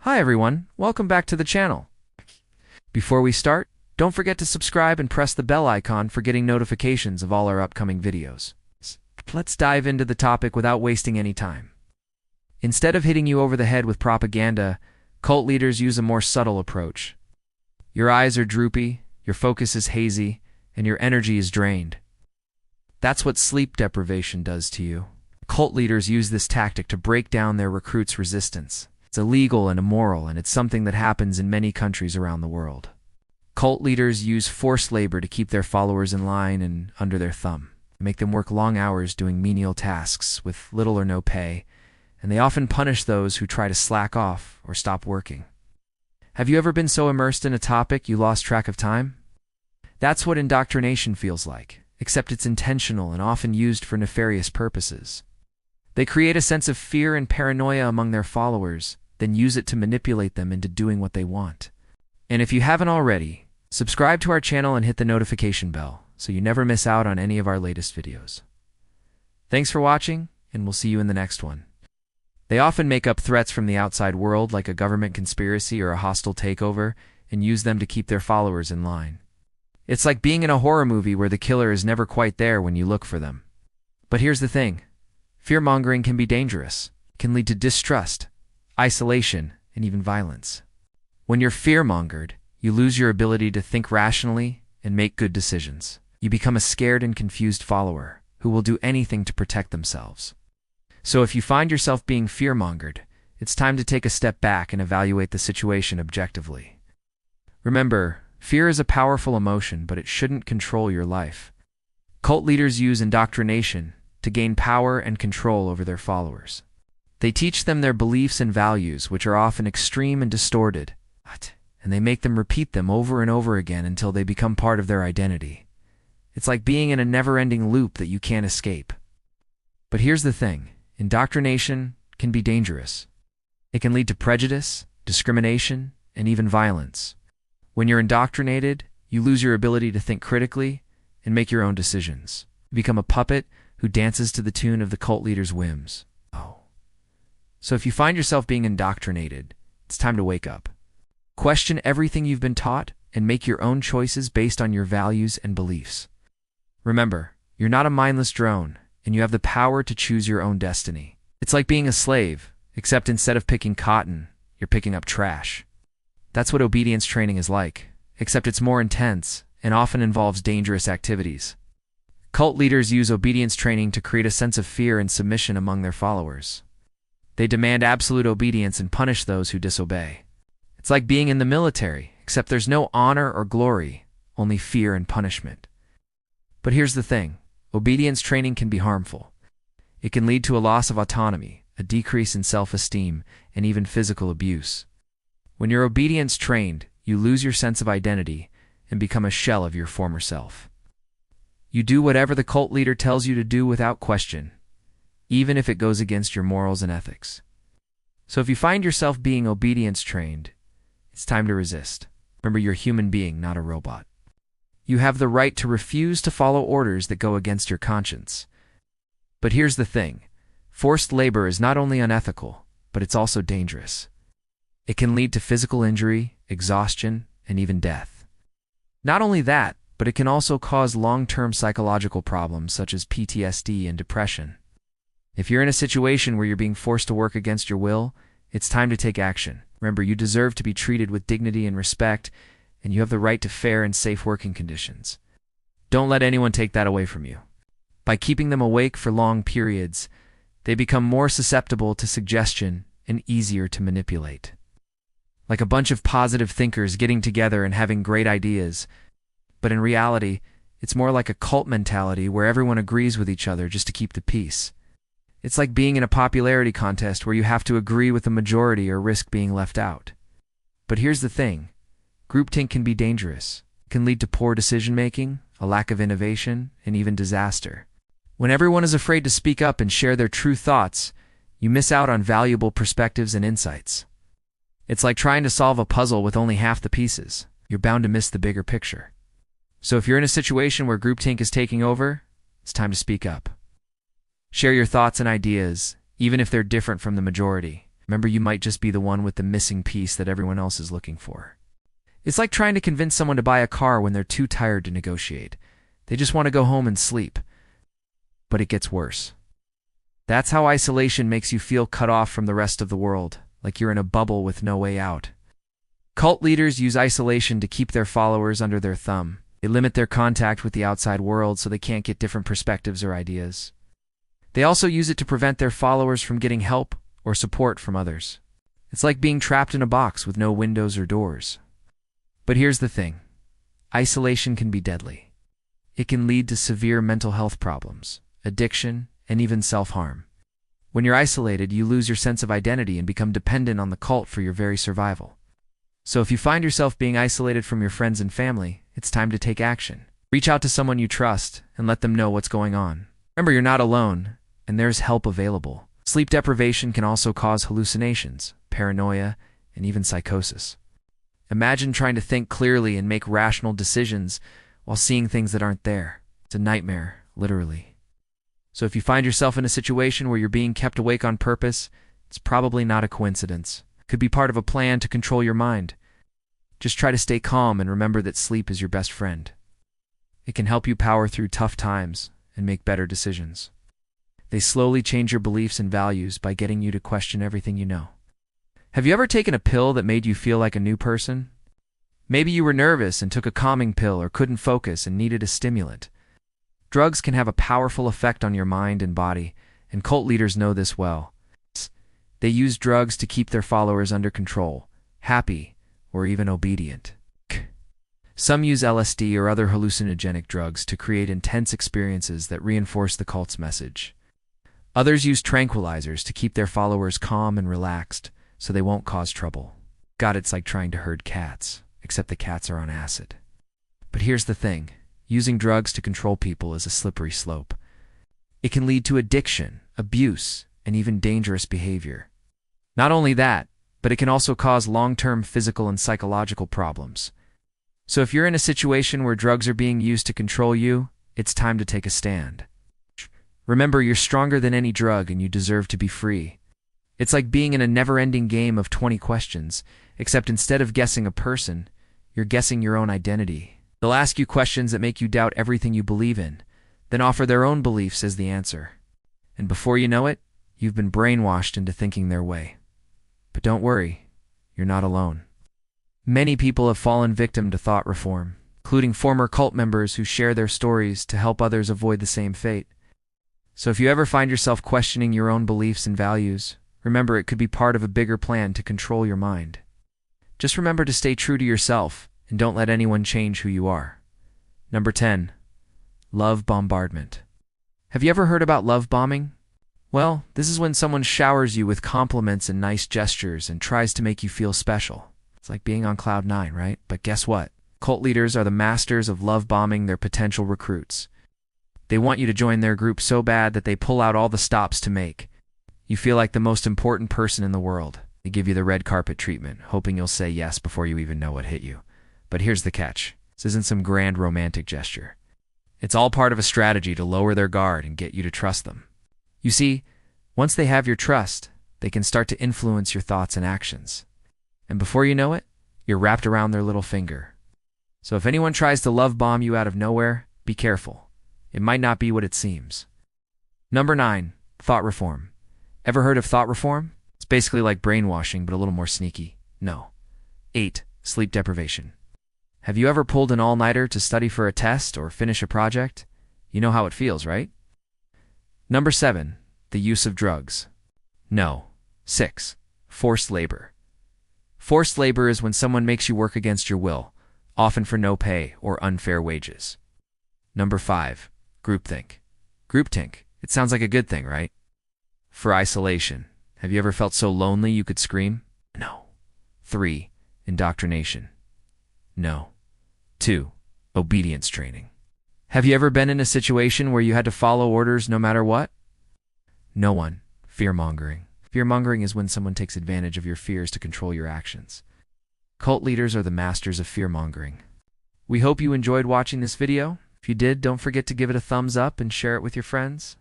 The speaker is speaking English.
Hi everyone, welcome back to the channel. Before we start, don't forget to subscribe and press the bell icon for getting notifications of all our upcoming videos. Let's dive into the topic without wasting any time. Instead of hitting you over the head with propaganda, cult leaders use a more subtle approach. Your eyes are droopy, your focus is hazy, and your energy is drained. That's what sleep deprivation does to you. Cult leaders use this tactic to break down their recruits' resistance. It's illegal and immoral, and it's something that happens in many countries around the world. Cult leaders use forced labor to keep their followers in line and under their thumb. They make them work long hours doing menial tasks with little or no pay, and they often punish those who try to slack off or stop working. Have you ever been so immersed in a topic you lost track of time? That's what indoctrination feels like, except it's intentional and often used for nefarious purposes. They create a sense of fear and paranoia among their followers, then use it to manipulate them into doing what they want. And if you haven't already, subscribe to our channel and hit the notification bell so you never miss out on any of our latest videos. Thanks for watching, and we'll see you in the next one. They often make up threats from the outside world like a government conspiracy or a hostile takeover and use them to keep their followers in line. It's like being in a horror movie where the killer is never quite there when you look for them. But here's the thing. Fear-mongering can be dangerous. It can lead to distrust, isolation, and even violence. When you're fear-mongered, you lose your ability to think rationally and make good decisions. You become a scared and confused follower who will do anything to protect themselves. So if you find yourself being fear-mongered, it's time to take a step back and evaluate the situation objectively. Remember, fear is a powerful emotion, but it shouldn't control your life. Cult leaders use indoctrination to gain power and control over their followers. They teach them their beliefs and values, which are often extreme and distorted, and they make them repeat them over and over again until they become part of their identity. It's like being in a never-ending loop that you can't escape. But here's the thing. Indoctrination can be dangerous. It can lead to prejudice, discrimination, and even violence. When you're indoctrinated, you lose your ability to think critically and make your own decisions. You become a puppet who dances to the tune of the cult leader's whims. So if you find yourself being indoctrinated, it's time to wake up. Question everything you've been taught and make your own choices based on your values and beliefs. Remember, you're not a mindless drone, and you have the power to choose your own destiny. It's like being a slave, except instead of picking cotton, you're picking up trash. That's what obedience training is like, except it's more intense and often involves dangerous activities. Cult leaders use obedience training to create a sense of fear and submission among their followers. They demand absolute obedience and punish those who disobey. It's like being in the military, except there's no honor or glory, only fear and punishment. But here's the thing. Obedience training can be harmful. It can lead to a loss of autonomy, a decrease in self-esteem, and even physical abuse. When you're obedience trained, you lose your sense of identity and become a shell of your former self. You do whatever the cult leader tells you to do without question, even if it goes against your morals and ethics. So if you find yourself being obedience trained, it's time to resist. Remember, you're a human being, not a robot. You have the right to refuse to follow orders that go against your conscience. But here's the thing. Forced labor is not only unethical, but it's also dangerous. It can lead to physical injury, exhaustion, and even death. Not only that, but it can also cause long-term psychological problems such as PTSD and depression. If you're in a situation where you're being forced to work against your will, it's time to take action. Remember, you deserve to be treated with dignity and respect, and you have the right to fair and safe working conditions. Don't let anyone take that away from you. By keeping them awake for long periods, they become more susceptible to suggestion and easier to manipulate. Like a bunch of positive thinkers getting together and having great ideas, but in reality, it's more like a cult mentality where everyone agrees with each other just to keep the peace. It's like being in a popularity contest where you have to agree with the majority or risk being left out. But here's the thing. Groupthink can be dangerous. It can lead to poor decision-making, a lack of innovation, and even disaster. When everyone is afraid to speak up and share their true thoughts, you miss out on valuable perspectives and insights. It's like trying to solve a puzzle with only half the pieces. You're bound to miss the bigger picture. So if you're in a situation where groupthink is taking over, it's time to speak up. Share your thoughts and ideas, even if they're different from the majority. Remember, you might just be the one with the missing piece that everyone else is looking for. It's like trying to convince someone to buy a car when they're too tired to negotiate. They just want to go home and sleep. But it gets worse. That's how isolation makes you feel cut off from the rest of the world, like you're in a bubble with no way out. Cult leaders use isolation to keep their followers under their thumb. They limit their contact with the outside world so they can't get different perspectives or ideas. They also use it to prevent their followers from getting help or support from others. It's like being trapped in a box with no windows or doors. But here's the thing. Isolation can be deadly. It can lead to severe mental health problems, addiction, and even self-harm. When you're isolated, you lose your sense of identity and become dependent on the cult for your very survival. So if you find yourself being isolated from your friends and family, it's time to take action. Reach out to someone you trust and let them know what's going on. Remember, you're not alone, and there's help available. Sleep deprivation can also cause hallucinations, paranoia, and even psychosis. Imagine trying to think clearly and make rational decisions while seeing things that aren't there. It's a nightmare, literally. So if you find yourself in a situation where you're being kept awake on purpose, it's probably not a coincidence. It could be part of a plan to control your mind. Just try to stay calm and remember that sleep is your best friend. It can help you power through tough times and make better decisions. They slowly change your beliefs and values by getting you to question everything you know. Have you ever taken a pill that made you feel like a new person? Maybe you were nervous and took a calming pill or couldn't focus and needed a stimulant. Drugs can have a powerful effect on your mind and body, and cult leaders know this well. They use drugs to keep their followers under control, happy, or even obedient. Some use LSD or other hallucinogenic drugs to create intense experiences that reinforce the cult's message. Others use tranquilizers to keep their followers calm and relaxed so they won't cause trouble. God, it's like trying to herd cats, except the cats are on acid. But here's the thing. Using drugs to control people is a slippery slope. It can lead to addiction, abuse, and even dangerous behavior. Not only that, but it can also cause long-term physical and psychological problems. So if you're in a situation where drugs are being used to control you, it's time to take a stand. Remember, you're stronger than any drug and you deserve to be free. It's like being in a never-ending game of 20 questions, except instead of guessing a person, you're guessing your own identity. They'll ask you questions that make you doubt everything you believe in, then offer their own beliefs as the answer. And before you know it, you've been brainwashed into thinking their way. But don't worry, you're not alone. Many people have fallen victim to thought reform, including former cult members who share their stories to help others avoid the same fate. So if you ever find yourself questioning your own beliefs and values, remember it could be part of a bigger plan to control your mind. Just remember to stay true to yourself and don't let anyone change who you are. Number 10. Love bombardment. Have you ever heard about love bombing? Well, this is when someone showers you with compliments and nice gestures and tries to make you feel special. It's like being on cloud 9, right? But guess what? Cult leaders are the masters of love bombing their potential recruits. They want you to join their group so bad that they pull out all the stops to make. You feel like the most important person in the world. They give you the red carpet treatment, hoping you'll say yes before you even know what hit you. But here's the catch. This isn't some grand romantic gesture. It's all part of a strategy to lower their guard and get you to trust them. You see, once they have your trust, they can start to influence your thoughts and actions. And before you know it, you're wrapped around their little finger. So if anyone tries to love bomb you out of nowhere, be careful. It might not be what it seems. Number 9. Thought reform. Ever heard of thought reform? It's basically like brainwashing, but a little more sneaky. No. 8. Sleep deprivation. Have you ever pulled an all-nighter to study for a test or finish a project? You know how it feels, right? Number 7. The use of drugs. No. 6. Forced labor. Forced labor is when someone makes you work against your will, often for no pay or unfair wages. Number 5. Groupthink. Groupthink. It sounds like a good thing, right? For isolation. Have you ever felt so lonely you could scream? No. 3. Indoctrination. No. 2. Obedience training. Have you ever been in a situation where you had to follow orders no matter what? No one. Fear-mongering. Fear-mongering is when someone takes advantage of your fears to control your actions. Cult leaders are the masters of fear-mongering. We hope you enjoyed watching this video. If you did, don't forget to give it a thumbs up and share it with your friends.